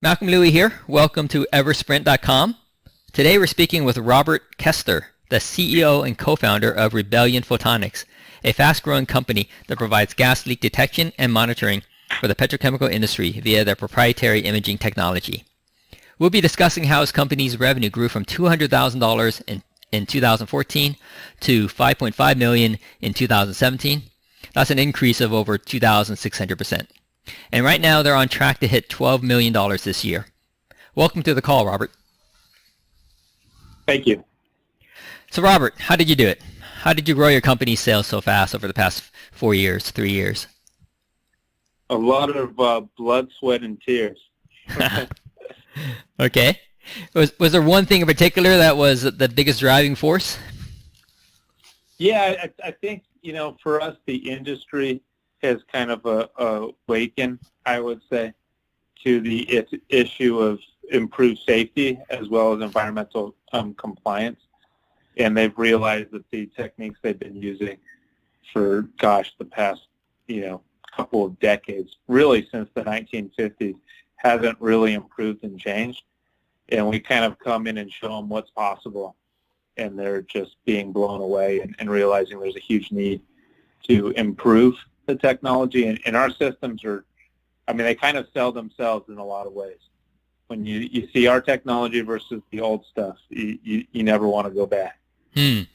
Malcolm Louie here. Welcome to Eversprint.com. Today we're speaking with Robert Kester, the CEO and co-founder of Rebellion Photonics, a fast-growing company that provides gas leak detection and monitoring for the petrochemical industry via their proprietary imaging technology. We'll be discussing how his company's revenue grew from $200,000 in 2014 to $5.5 million in 2017. That's an increase of over 2,600%. And right now they're on track to hit $12 million this year. Welcome to the call, Robert. Thank you. So Robert, how did you do it? How did you grow your company's sales so fast over the past 4 years, 3 years? A lot of blood, sweat, and tears. Okay. Was there one thing in particular that was the biggest driving force? Yeah, I think, for us, the industry has kind of awakened, I would say, to the issue of improved safety as well as environmental compliance. And they've realized that the techniques they've been using for, the past, couple of decades, really since the 1950s, hasn't really improved and changed. And we kind of come in and show them what's possible. And they're just being blown away and realizing there's a huge need to improve the technology, and our systems they kind of sell themselves in a lot of ways. When you see our technology versus the old stuff, you never want to go back. Can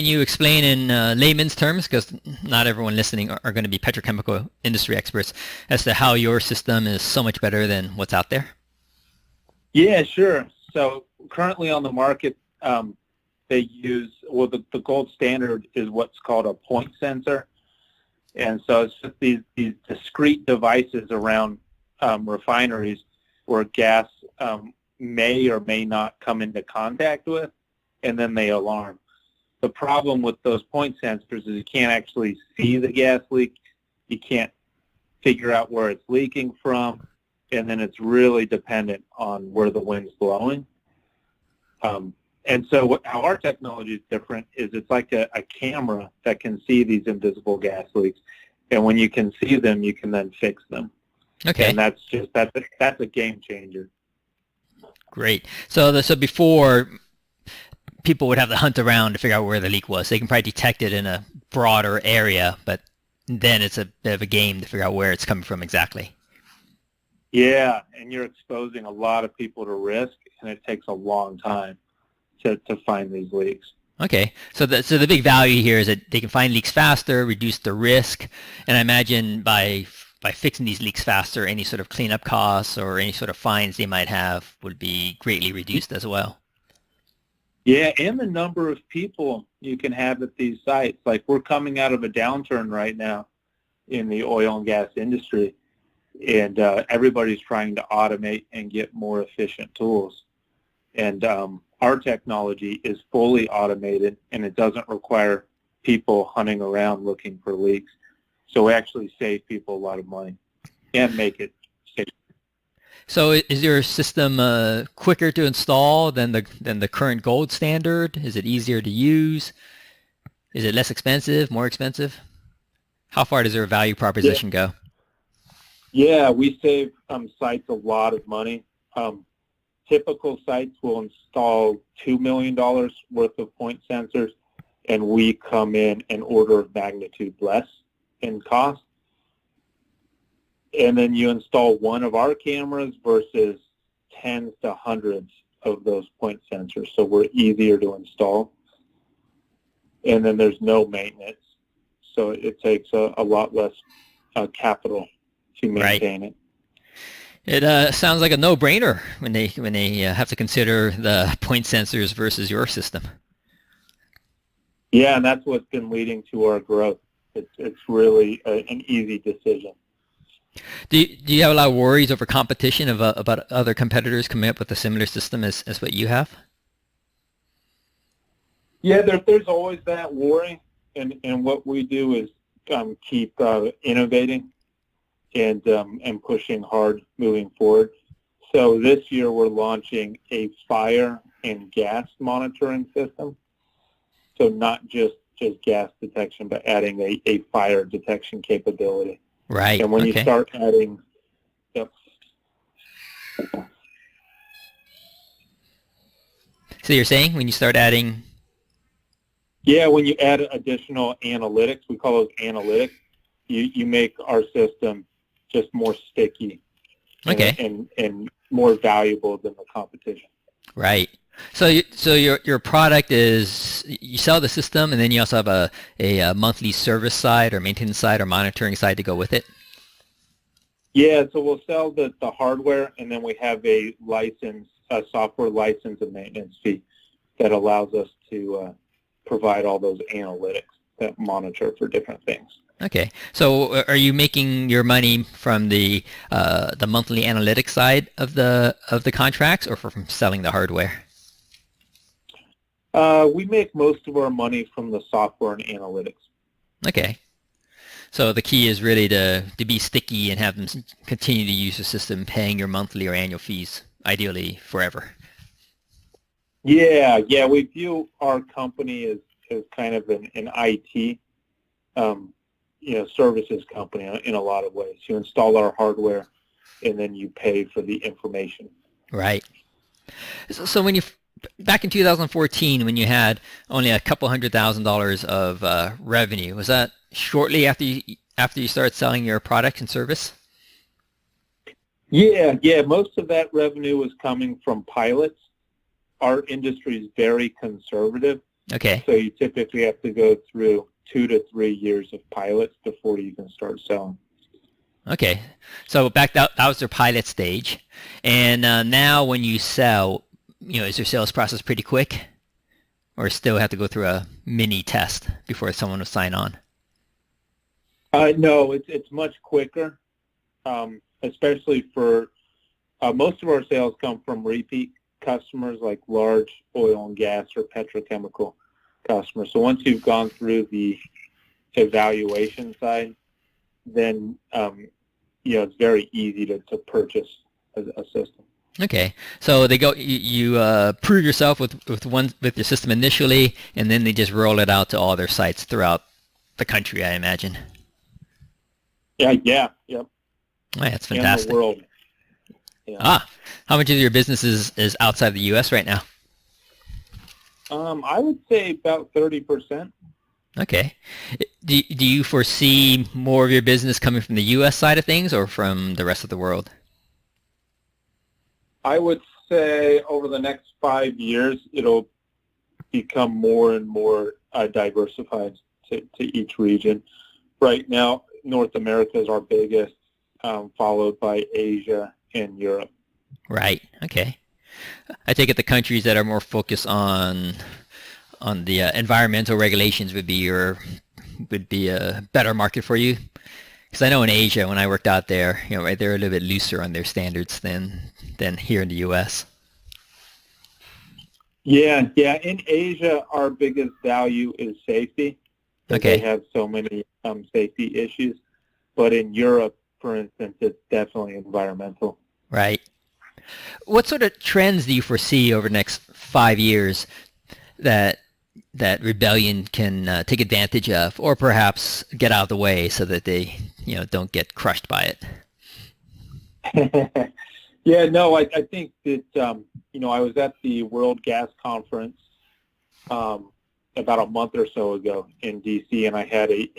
you explain in layman's terms, because not everyone listening are going to be petrochemical industry experts, as to how your system is so much better than what's out there? Yeah, sure. So currently on the market, they use, the gold standard is what's called a point sensor. And so it's just these discrete devices around refineries where gas may or may not come into contact with, and then they alarm. The problem with those point sensors is you can't actually see the gas leak. You can't figure out where it's leaking from, and then it's really dependent on where the wind's blowing. And so how our technology is different is it's like a camera that can see these invisible gas leaks. And when you can see them, you can then fix them. Okay. And that's a game changer. Great. So before, people would have to hunt around to figure out where the leak was. They can probably detect it in a broader area, but then it's a bit of a game to figure out where it's coming from exactly. Yeah, and you're exposing a lot of people to risk, and it takes a long time to find these leaks. Okay, so the big value here is that they can find leaks faster, reduce the risk, and I imagine by fixing these leaks faster, any sort of cleanup costs or any sort of fines they might have would be greatly reduced as well. Yeah, and the number of people you can have at these sites. Like, we're coming out of a downturn right now in the oil and gas industry, and everybody's trying to automate and get more efficient tools. And our technology is fully automated, and it doesn't require people hunting around looking for leaks. So we actually save people a lot of money and make it safe. So is your system quicker to install than the current gold standard? Is it easier to use? Is it less expensive, more expensive? How far does their value proposition go? Yeah, we save sites a lot of money. Typical sites will install $2 million worth of point sensors, and we come in an order of magnitude less in cost. And then you install one of our cameras versus tens to hundreds of those point sensors, so we're easier to install. And then there's no maintenance, so it takes a lot less capital to maintain it. It sounds like a no-brainer when they have to consider the point sensors versus your system. Yeah, and that's what's been leading to our growth. It's really an easy decision. Do you have a lot of worries over competition about other competitors coming up with a similar system as what you have? Yeah, there's always that worry, and what we do is keep innovating and pushing hard moving forward. So this year we're launching a fire and gas monitoring system. So not just gas detection, but adding a fire detection capability. Right. And when you start adding, So you're saying when you start adding... Yeah, when you add additional analytics, we call those analytics, you make our system just more sticky and more valuable than the competition. Right. So your product is, you sell the system, and then you also have a monthly service side or maintenance side or monitoring side to go with it? Yeah, so we'll sell the hardware, and then we have a software license and maintenance fee that allows us to provide all those analytics that monitor for different things. Okay. So are you making your money from the monthly analytics side of the contracts, or from selling the hardware? We make most of our money from the software and analytics. Okay. So the key is really to be sticky and have them continue to use the system, paying your monthly or annual fees, ideally forever. Yeah. We view our company as kind of an IT, services company in a lot of ways. You install our hardware, and then you pay for the information. Right. So when back in 2014, when you had only a couple $100,000 of revenue, was that shortly after you started selling your product and service? Yeah. Most of that revenue was coming from pilots. Our industry is very conservative. Okay. So you typically have to go through 2 to 3 years of pilots before you can start selling. Okay. So that was their pilot stage. And now when you sell, is your sales process pretty quick? Or still have to go through a mini test before someone will sign on? No, it's much quicker, especially for most of our sales come from repeat customers, like large oil and gas or petrochemical customers. So once you've gone through the evaluation side, then it's very easy to purchase a system. Okay, so you prove yourself with your system initially, and then they just roll it out to all their sites throughout the country, I imagine. Yeah, yep. Oh, that's fantastic. In the world. Yeah. How much of your business is outside the U.S. right now? I would say about 30%. Okay. Do you foresee more of your business coming from the U.S. side of things or from the rest of the world? I would say over the next 5 years, it'll become more and more diversified to each region. Right now, North America is our biggest, followed by Asia and Europe. Right. Okay. I take it the countries that are more focused on the environmental regulations would be a better market for you. Because I know in Asia, when I worked out there, right, they're a little bit looser on their standards than here in the U.S. Yeah. In Asia, our biggest value is safety. Okay. They have so many safety issues. But in Europe, for instance, it's definitely environmental. Right. What sort of trends do you foresee over the next 5 years that Rebellion can take advantage of, or perhaps get out of the way so that they don't get crushed by it? Yeah, no, I think that I was at the World Gas Conference about a month or so ago in D.C., and I had a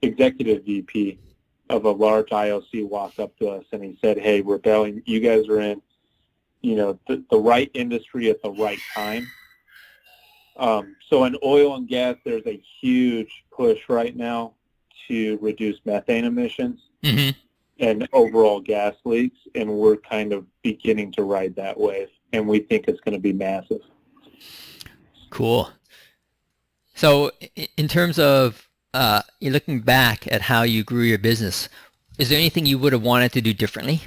executive VP of a large IOC walk up to us, and he said, "Hey, Rebellion, you guys are in, the right industry at the right time." So in oil and gas, there's a huge push right now to reduce methane emissions and overall gas leaks, and we're kind of beginning to ride that wave, and we think it's going to be massive. Cool. So in terms of you're looking back at how you grew your business, is there anything you would have wanted to do differently?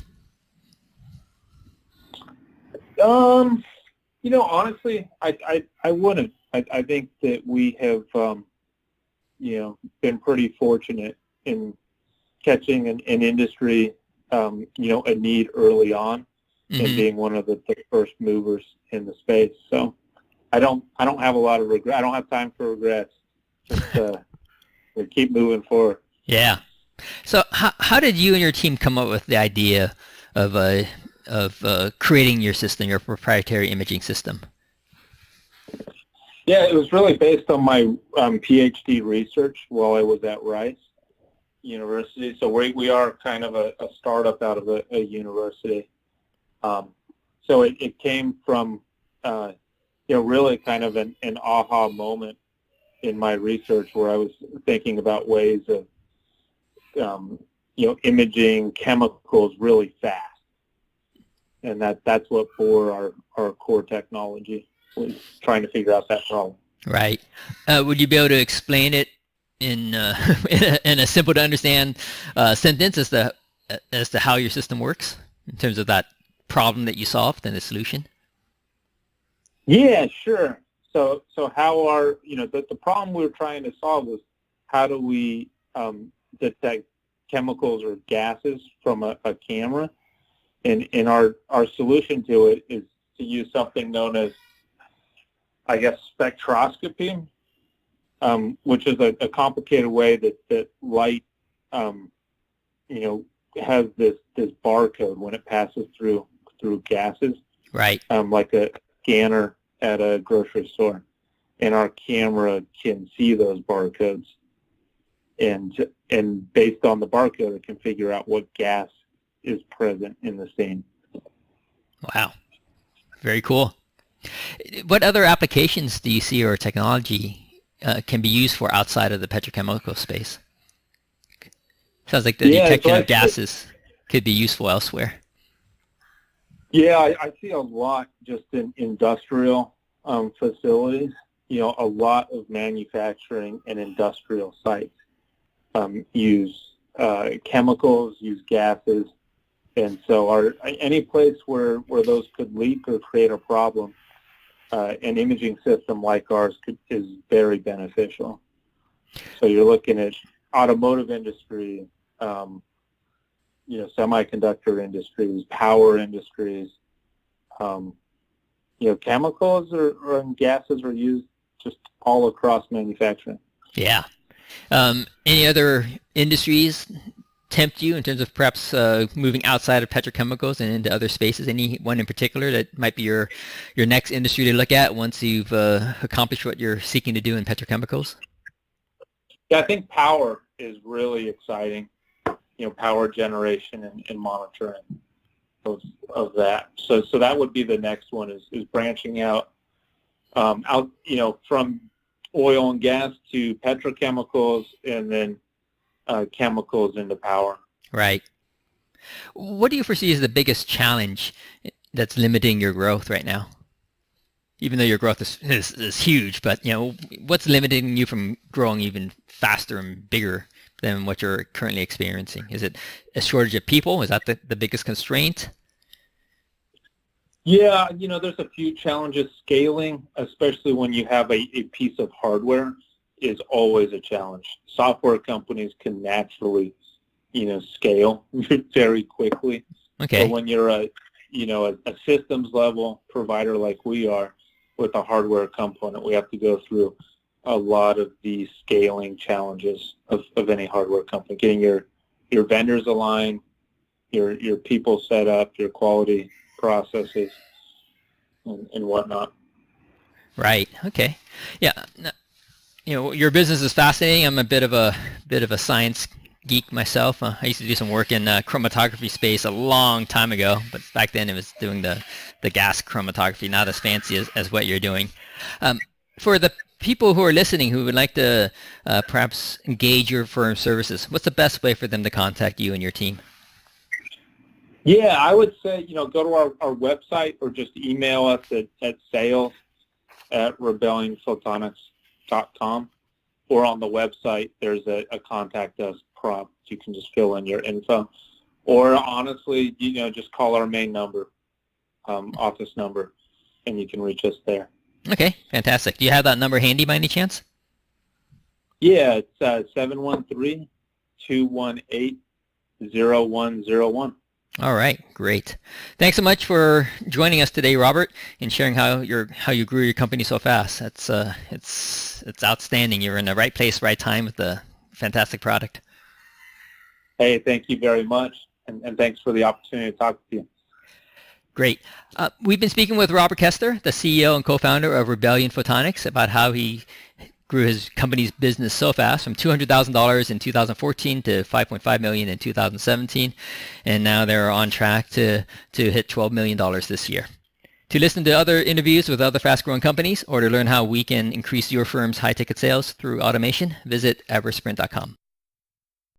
Honestly, I wouldn't. I think that we have, been pretty fortunate in catching an industry, a need early on, and being one of the first movers in the space. So I don't have a lot of regret. I don't have time for regrets. Just keep moving forward. Yeah. So how did you and your team come up with the idea of creating your system, your proprietary imaging system? Yeah, it was really based on my PhD research while I was at Rice University. So we are kind of a startup out of a university. So it came from, really kind of an aha moment in my research where I was thinking about ways of, imaging chemicals really fast. And that's what bore our core technology, was trying to figure out that problem. Right. Would you be able to explain it in in a simple to understand sentence as to how your system works in terms of that problem that you solved and the solution? Yeah, sure. So how the problem we were trying to solve was how do we detect chemicals or gases from a camera? And our solution to it is to use something known as, I guess, spectroscopy, which is a complicated way that light, has this barcode when it passes through gases, right? Like a scanner at a grocery store, and our camera can see those barcodes, and based on the barcode, it can figure out what gas is present in the scene. Wow, very cool. What other applications do you see or technology can be used for outside of the petrochemical space? Sounds like the detection of gases could be useful elsewhere. Yeah, I see a lot just in industrial facilities. A lot of manufacturing and industrial sites use chemicals, use gases, and so any place where those could leak or create a problem, an imaging system like ours is very beneficial. So you're looking at automotive industry, semiconductor industries, power industries. Chemicals or gases are used just all across manufacturing. Yeah. Any other industries tempt you in terms of perhaps moving outside of petrochemicals and into other spaces? Any one in particular that might be your next industry to look at once you've accomplished what you're seeking to do in petrochemicals? Yeah, I think power is really exciting. Power generation and monitoring of that. So that would be the next one is branching out from oil and gas to petrochemicals and then chemicals into power. Right. What do you foresee as the biggest challenge that's limiting your growth right now? Even though your growth is huge, but what's limiting you from growing even faster and bigger than what you're currently experiencing? Is it a shortage of people? Is that the biggest constraint? Yeah, there's a few challenges. Scaling, especially when you have a piece of hardware, is always a challenge. Software companies can naturally, scale very quickly. Okay. But when you're a systems level provider like we are with a hardware component, we have to go through a lot of the scaling challenges of any hardware company, getting your vendors aligned, your people set up, your quality processes, and whatnot. Right. Okay. Yeah. Your business is fascinating. I'm a bit of a science geek myself. I used to do some work in chromatography space a long time ago, but back then it was doing the gas chromatography, not as fancy as what you're doing. For the people who are listening who would like to perhaps engage your firm's services, what's the best way for them to contact you and your team? Yeah, I would say, go to our website or just email us at sales@rebellionphotonics.com, or on the website there's a contact us prompt. You can just fill in your info. Or honestly, just call our main number, office number, and you can reach us there. Okay, fantastic. Do you have that number handy by any chance? Yeah, it's 713-218-0101. All right, great. Thanks so much for joining us today, Robert, and sharing how you grew your company so fast. That's it's outstanding. You're in the right place, right time with the fantastic product. Hey, thank you very much, and thanks for the opportunity to talk to you. Great. We've been speaking with Robert Kester, the CEO and co-founder of Rebellion Photonics, about how he grew his company's business so fast from $200,000 in 2014 to $5.5 million in 2017, and now they're on track to hit $12 million this year. To listen to other interviews with other fast-growing companies or to learn how we can increase your firm's high-ticket sales through automation, visit Eversprint.com.